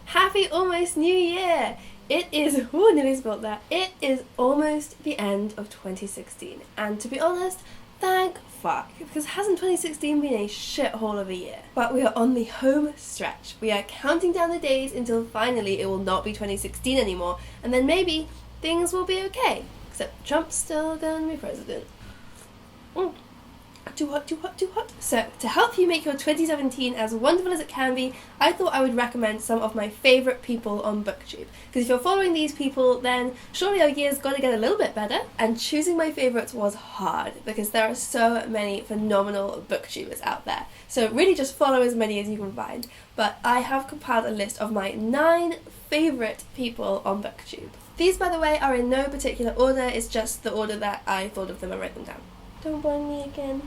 Happy almost New Year! It is, nearly spilled that. It is almost the end of 2016, and to be honest, thank fuck, because hasn't 2016 been a shithole of a year? But we are on the home stretch. We are counting down the days until finally it will not be 2016 anymore, and then maybe things will be okay. Except Trump's still gonna be president. Too hot. So, to help you make your 2017 as wonderful as it can be, I thought I would recommend some of my favourite people on BookTube. Because if you're following these people, then surely our year's got to get a little bit better. And choosing my favourites was hard, because there are so many phenomenal BookTubers out there. So really just follow as many as you can find. But I have compiled a list of my 9 favourite people on BookTube. These, by the way, are in no particular order, it's just the order that I thought of them and wrote them down. Don't blind me again.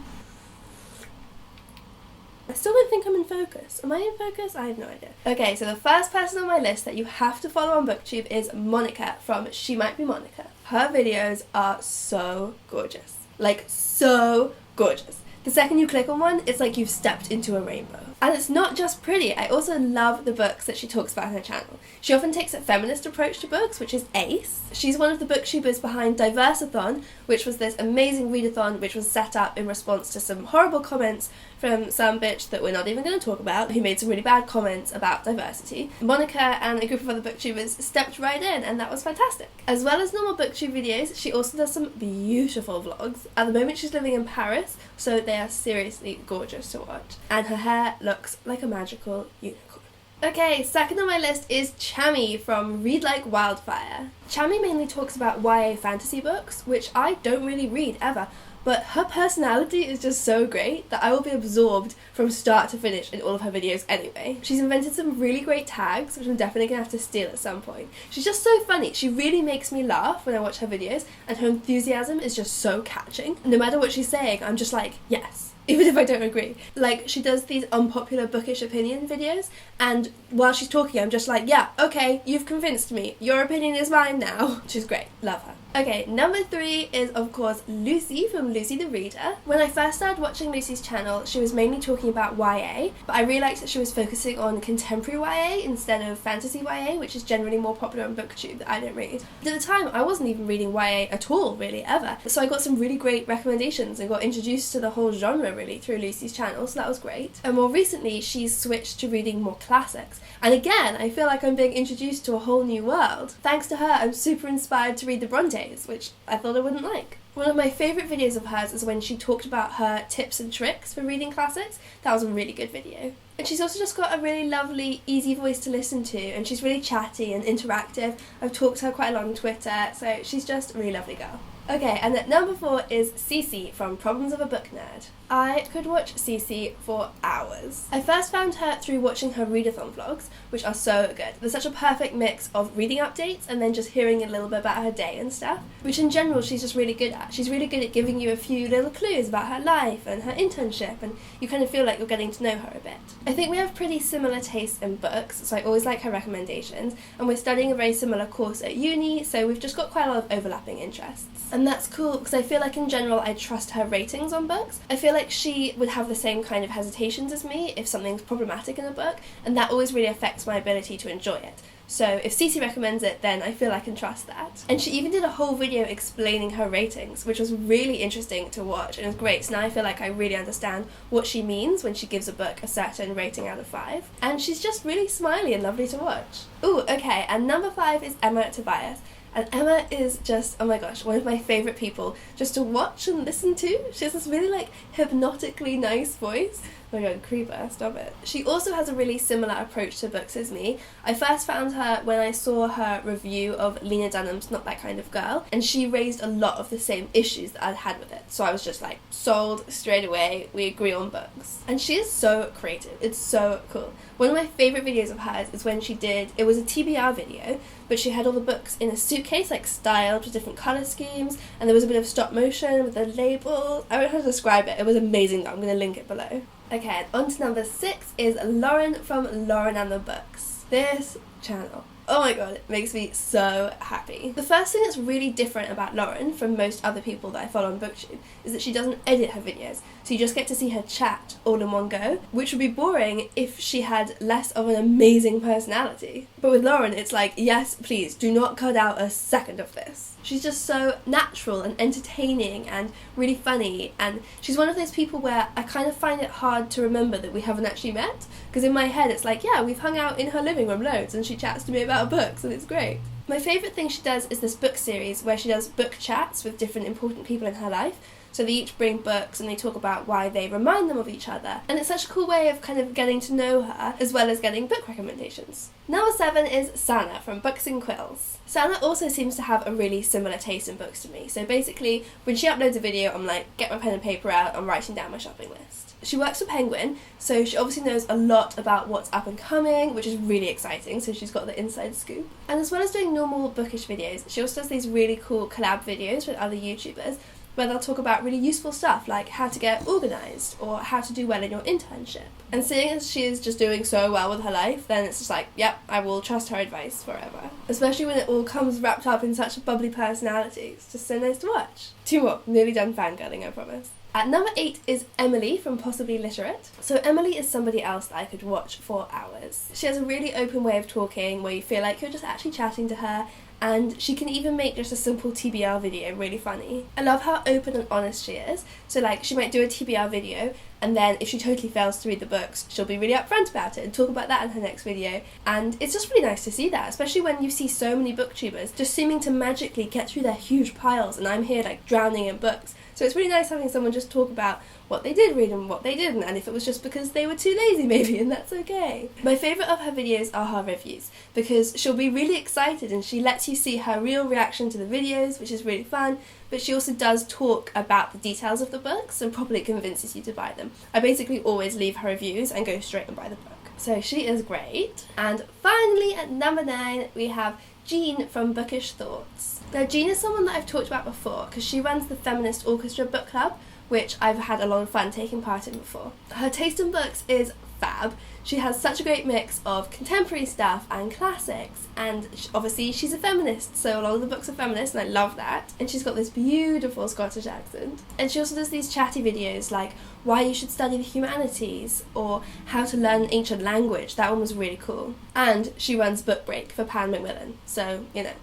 I still don't think I'm in focus. Am I in focus? I have no idea. Okay, so the first person on my list that you have to follow on BookTube is Monica from She Might Be Monica. Her videos are so gorgeous. Like, so gorgeous. The second you click on one, it's like you've stepped into a rainbow. And it's not just pretty, I also love the books that she talks about on her channel. She often takes a feminist approach to books, which is ace. She's one of the booktubers behind Diversathon, which was this amazing readathon which was set up in response to some horrible comments from some bitch that we're not even going to talk about, who made some really bad comments about diversity. Monica and a group of other booktubers stepped right in, and that was fantastic. As well as normal booktube videos, she also does some beautiful vlogs. At the moment she's living in Paris, so they are seriously gorgeous to watch. And her hair looks like a magical unicorn. Okay, second on my list is Chami from Read Like Wildfire. Chami mainly talks about YA fantasy books, which I don't really read ever, but her personality is just so great that I will be absorbed from start to finish in all of her videos anyway. She's invented some really great tags, which I'm definitely going to have to steal at some point. She's just so funny. She really makes me laugh when I watch her videos, and her enthusiasm is just so catching. No matter what she's saying, I'm just like, yes. Even if I don't agree. Like, she does these unpopular bookish opinion videos, and while she's talking I'm just like, yeah, okay, you've convinced me. Your opinion is mine now. She's great. Love her. Okay, number 3 is of course Lucy from Lucy the Reader. When I first started watching Lucy's channel, she was mainly talking about YA, but I realised that she was focusing on contemporary YA instead of fantasy YA, which is generally more popular on BookTube that I don't read. But at the time, I wasn't even reading YA at all, really, ever. So I got some really great recommendations and got introduced to the whole genre, really, through Lucy's channel, so that was great. And more recently, she's switched to reading more classics. And again, I feel like I'm being introduced to a whole new world. Thanks to her, I'm super inspired to read the Brontes, which I thought I wouldn't like. One of my favourite videos of hers is when she talked about her tips and tricks for reading classics. That was a really good video. And she's also just got a really lovely, easy voice to listen to, and she's really chatty and interactive. I've talked to her quite a lot on Twitter, so she's just a really lovely girl. Okay, and at number 4 is Cece from Problems of a Book Nerd. I could watch Cece for hours. I first found her through watching her readathon vlogs, which are so good. There's such a perfect mix of reading updates and then just hearing a little bit about her day and stuff, which in general she's just really good at. She's really good at giving you a few little clues about her life and her internship, and you kind of feel like you're getting to know her a bit. I think we have pretty similar tastes in books, so I always like her recommendations, and we're studying a very similar course at uni, so we've just got quite a lot of overlapping interests. And that's cool, because I feel like in general I trust her ratings on books. I feel like she would have the same kind of hesitations as me if something's problematic in a book, and that always really affects my ability to enjoy it. So if Cece recommends it, then I feel I can trust that. And she even did a whole video explaining her ratings, which was really interesting to watch, and it was great. So now I feel like I really understand what she means when she gives a book a certain rating out of 5. And she's just really smiley and lovely to watch. Ooh, okay, and number 5 is Emmerich Tobias. And Emma is just, oh my gosh, one of my favourite people just to watch and listen to. She has this really like hypnotically nice voice. Oh my god, creeper, stop it. She also has a really similar approach to books as me. I first found her when I saw her review of Lena Dunham's Not That Kind of Girl, and she raised a lot of the same issues that I'd had with it. So I was just like, sold straight away, we agree on books. And she is so creative, it's so cool. One of my favourite videos of hers is when she did, it was a TBR video, but she had all the books in a suitcase, like styled with different colour schemes, and there was a bit of stop motion with the labels. I don't know how to describe it, it was amazing though, I'm going to link it below. Okay, on to number 6 is Lauren from Lauren and the Books. This channel. Oh my god, it makes me so happy. The first thing that's really different about Lauren from most other people that I follow on BookTube is that she doesn't edit her videos, so you just get to see her chat all in one go, which would be boring if she had less of an amazing personality. But with Lauren, it's like, yes, please, do not cut out a second of this. She's just so natural and entertaining and really funny, and she's one of those people where I kind of find it hard to remember that we haven't actually met, because in my head it's like, yeah, we've hung out in her living room loads and she chats to me about books and it's great. My favourite thing she does is this book series where she does book chats with different important people in her life. So they each bring books and they talk about why they remind them of each other. And it's such a cool way of kind of getting to know her, as well as getting book recommendations. Number 7 is Sana from Books and Quills. Sana also seems to have a really similar taste in books to me. So basically, when she uploads a video, I'm like, get my pen and paper out, I'm writing down my shopping list. She works for Penguin, so she obviously knows a lot about what's up and coming, which is really exciting, so she's got the inside scoop. And as well as doing normal bookish videos, she also does these really cool collab videos with other YouTubers, where they'll talk about really useful stuff like how to get organised or how to do well in your internship. And seeing as she is just doing so well with her life, then it's just like, yep, I will trust her advice forever. Especially when it all comes wrapped up in such a bubbly personality. It's just so nice to watch. 2 more. Nearly done fangirling, I promise. At number 8 is Emily from Possibly Literate. So Emily is somebody else that I could watch for hours. She has a really open way of talking where you feel like you're just actually chatting to her, and she can even make just a simple TBR video really funny. I love how open and honest she is. So like, she might do a TBR video, and then if she totally fails to read the books, she'll be really upfront about it and talk about that in her next video. And it's just really nice to see that, especially when you see so many booktubers just seeming to magically get through their huge piles, and I'm here like drowning in books. So it's really nice having someone just talk about what they did read and what they didn't, and if it was just because they were too lazy maybe, and that's okay. My favourite of her videos are her reviews, because she'll be really excited and she lets you see her real reaction to the videos, which is really fun, but she also does talk about the details of the books and properly convinces you to buy them. I basically always leave her reviews and go straight and buy the book. So she is great. And finally at number 9 we have Jean from Bookish Thoughts. Now Jean is someone that I've talked about before because she runs the Feminist Orchestra book club, which I've had a lot of fun taking part in before. Her taste in books is fab. She has such a great mix of contemporary stuff and classics, and obviously she's a feminist, so a lot of the books are feminist and I love that. And she's got this beautiful Scottish accent. And she also does these chatty videos like why you should study the humanities or how to learn an ancient language. That one was really cool. And she runs Book Break for Pan Macmillan, so you know,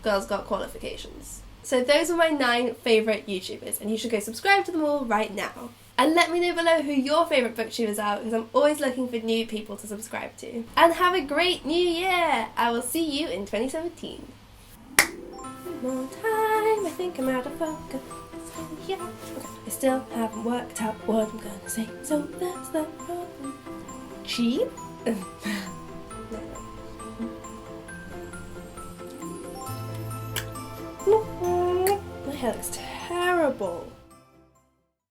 girl's got qualifications. So those are my 9 favourite YouTubers, and you should go subscribe to them all right now. And let me know below who your favourite booktubers are, because I'm always looking for new people to subscribe to. And have a great new year! I will see you in 2017. One more time, I think I'm out of focus. Yeah. Okay. I still haven't worked out what I'm gonna say, so that's the problem. Cheap? My hair looks terrible.